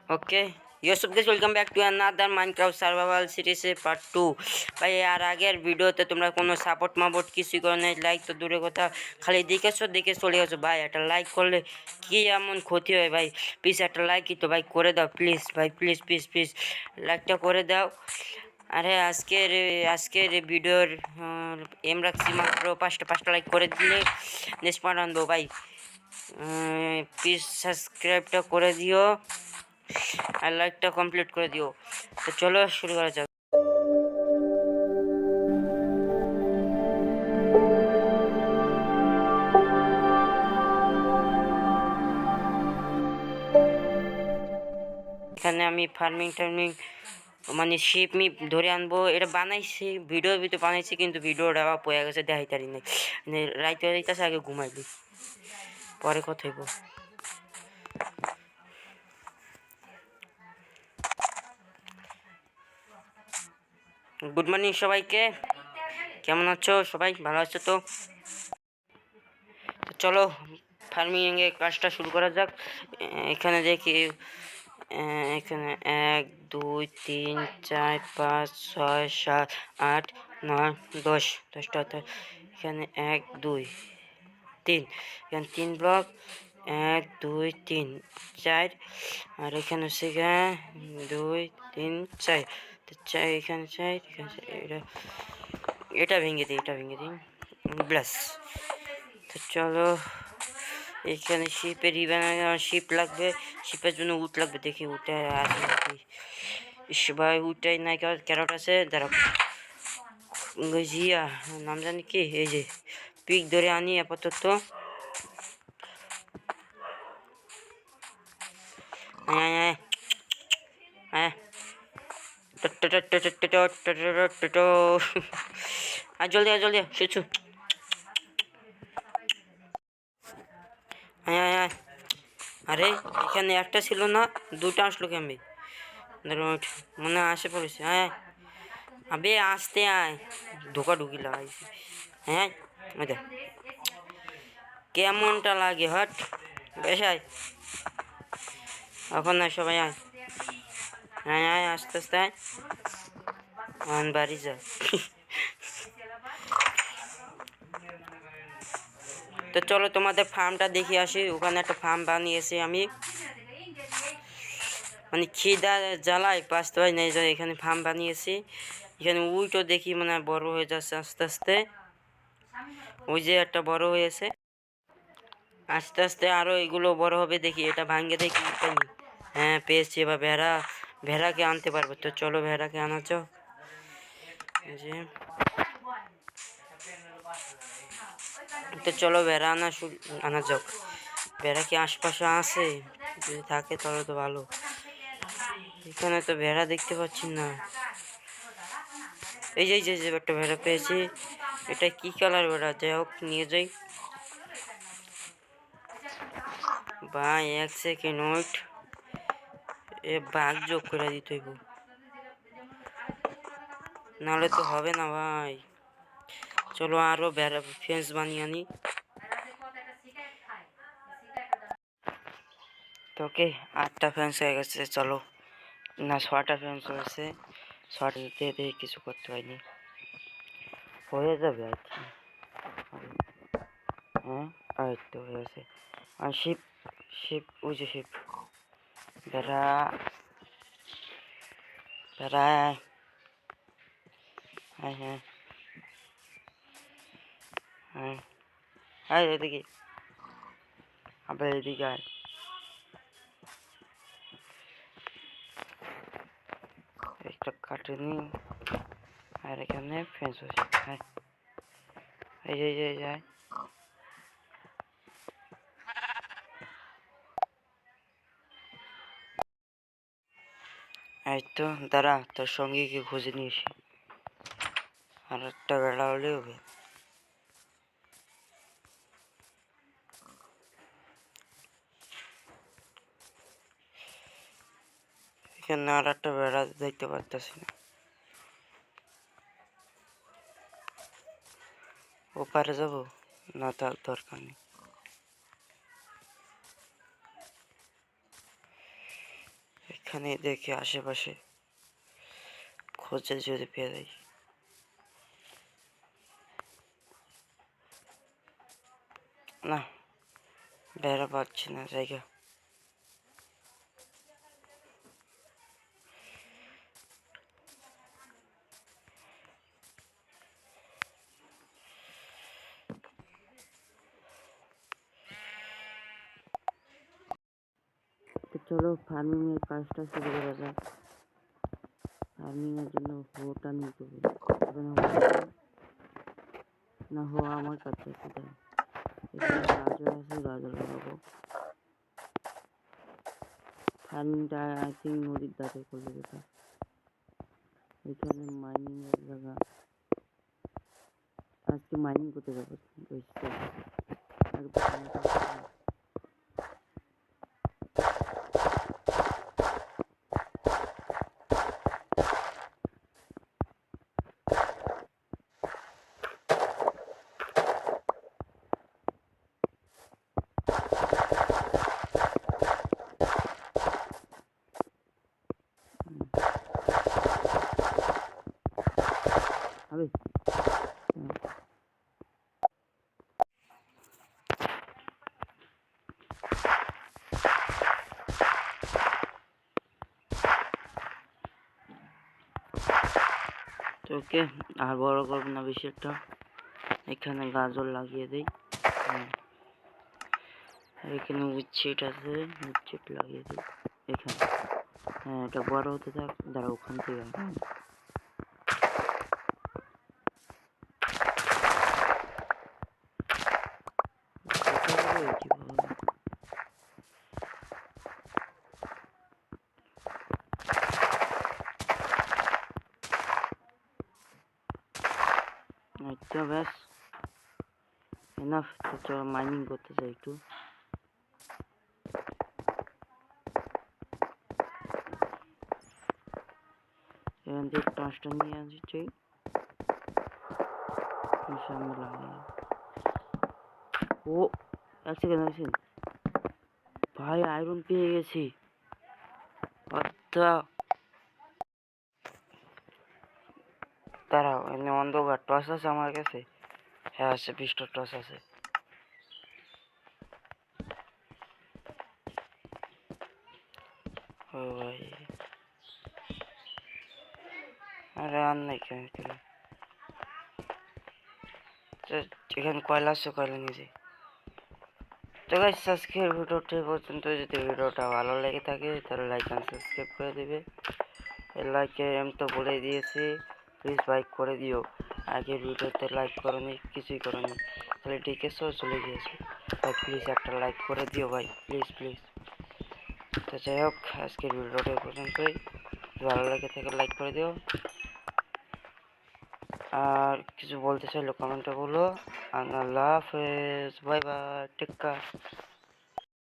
Okay you সব guys welcome back to another Minecraft survival সিরিজে part 2। ভাই আর আগের ভিডিওতে তোমরা কোনো সাপোর্ট মাবোর্ট কিছুই করো নাই, লাইক তো দূরে কথা, খালি দেখেছো দেখে চলে গেছো। ভাই একটা লাইক করলে কি এমন ক্ষতি হয় ভাই? প্লিজ একটা লাইকই তো ভাই করে দাও প্লিজ ভাই, প্লিজ প্লিজ প্লিজ লাইকটা করে দাও। আরে আজকের ভিডিওর এম রাখছি মাত্র পাঁচটা লাইক করে দিলে নেক্সট পার্ট আনবো ভাই। প্লিজ সাবস্ক্রাইবটা করে দিও আর লাইকটা কমপ্লিট করে দিও। তো চলো শুরু করা যাক। এখানে আমি ফার্মিং মানে শিপ মি ধরে আনবো, এটা বানাইছি ভিডিওর ভিতরে বানাইছি, কিন্তু ভিডিওটা আবার পড়ে গেছে দেখাইতারি নাই। রাইতে রাইতেছে আগে ঘুমাই দিই, পরে কথা হইব। গুড মর্নিং সবাইকে, কেমন আছো সবাই? ভালো আছো তো? চলো ফার্মিং এর কাজটা শুরু করা যাক। এখানে দেখি এখানে 1 2 3 4 5 6 7 8 9 10টা। এখানে 1 2 3, এখানে 3 ব্লক 1 2 3 4, আর এখানে হচ্ছে 2 3 4, এখানে 4 এটা ভেঙে দিই ব্লাস। তো চলো এখানে শিপের শিপ লাগবে, শিপের জন্য উট লাগবে, দেখি উঠে আছে নাকি। ভাই উঠাই নাই, ক্যারট আছে, দাঁড়া জিয়া নাম জানি কি, এই যে পিক ধরে আনি আপাতত। আর জলদি শুছু। আরে এখানে একটা ছিল না, দুটো আসলো কেমনি? মনে আসে পড়েছে। হ্যাঁ আবে আসতে আয়, ঢোকা ঢুকি লাগাইছি। হ্যাঁ কেমনটা লাগে হট বেশ আয়, এখন না সবাই আয়। হ্যাঁ আয় আস্তে আস্তে আয়, বাড়ি যা। তো চলো তোমাদের ফার্মটা দেখে আসি। ওখানে একটা ফার্ম বানিয়েছি আমি, মানে খিদা জ্বালায় বাঁচতে হয় না, এখানে ফার্ম বানিয়েছি। এখানে উইটো দেখি মানে বড় হয়ে যাচ্ছে আস্তে আস্তে, ওই যে একটা বড় হয়েছে, আস্তে আস্তে আরো এগুলো বড় হবে। দেখি এটা ভাঙ্গে দেখি পাইনি। হ্যাঁ পেয়েছি, এবার ভেড়াকে আনতে পারবো। তো চলো ভেড়াকে আনা যাক। যে তো চলো ভেড়া আনা যাক। ভেড়া কি আশপাশে আছে? যদি থাকে তাহলে তো ভালো। এখানে তো ভেড়া দেখতে পাচ্ছি না। এই যে একটা ভেড়া পেয়েছি। এটা কি কালার ভেড়া? যাই হোক নিয়ে যাই। ভাই 1 সেকেন্ড ওয়েট, এ বাঘ যোগ করে দিতে হইব, নাহলে তো হবে না ভাই। চলো আরো ভেড়া ফেন্স বানিয়ে আনি। তোকে 8টা ফেন্স হয়ে গেছে, চলো না 6টা ফেন্স হয়েছে। 6টা দিয়ে কিছু করতে হয়নি, হয়ে যাবে আর কি। হ্যাঁ আর তো হয়ে গেছে। আর শিপ ওই যে শিপ ভেড়া হ্যাঁ হ্যাঁ হ্যাঁ আয় এদিকে, আবার এদিকে আয়। একটা কাটে নি, আর এখানে ফেন্স হয়েছে। হ্যাঁ এই যে যায়। এই তো দাঁড়া, তোর সঙ্গে কি খুঁজে নিয়েছি, আর একটা বেড়া হলে হবে। এখানে আর একটা বেড়া দেখতে পারতেছি না, ওপারে যাবো না, তার দরকার নেই। এখানে দেখি আশেপাশে খোঁজে যদি পেয়ে যাই। না, বেড়া পাচ্ছি না জায়গা। তো চলো ফার্মিং এর কাজটা শুরু করা যাক। ফার্মিং এর জন্য হোটা নিতে হবে। না হো আমার কাছে কোথায়? এখানে গাজর আছে, গাজর লাগাবো। ফার্মিংটা আই থিঙ্ক নদীর ধারে করলে যেটা। এখানে মাইনিং এর জায়গা। আজকে মাইনিং করতে যাবো। হবে ওকে, আর বড় করবো না বেশি একটা। এখানে গাজর লাগিয়ে দেই। এখানে উচ্ছেট আছে, উচ্ছেট লাগিয়ে দিই এখানে। হ্যাঁ, এটা বড় হতে থাক। দাঁড়া, ওখান থেকে আচ্ছা ব্যাস এনাফ। তো চলো মাইনিং করতে চাই একটু। এখান থেকে টাঁচটা নিয়ে আসছি, সামনে লাগিয়ে। ও এক সেকেন্ড, ভাই আয়রন পেয়ে গেছি। দাঁড়াও, এমনি অন্ধকার টর্চ আছে আমার কাছে। হ্যাঁ আছে, 20টা টর্চ আছে। ও ভাই, আরে আর নাই কেন? এখানে কয়লা আছে, কয়লা নিয়েছি। তো গাইস, আজকের ভিডিওটা পর্যন্ত। যদি ভিডিওটা ভালো লেগে থাকে তাহলে লাইক এন্ড সাবস্ক্রাইব করে দিবে। লাইকে আমি তো বলে দিয়েছি, প্লিজ লাইক করে দিও। আগের ভিডিওতে লাইক করনি, কিছুই করনি, তাহলে ডিকেসও চলে গিয়েছে। ভাই প্লিজ একটা লাইক করে দিও ভাই, প্লিজ প্লিজ। তো যাই হোক, আজকের ভিডিওটা পর্যন্তই। ভালো লাগে থাকে লাইক করে দিও। আর কিছু বলতে চাইলে কমেন্টে বলো। আল্লাহ হাফেজ, বাই বাই, টেক কেয়ার।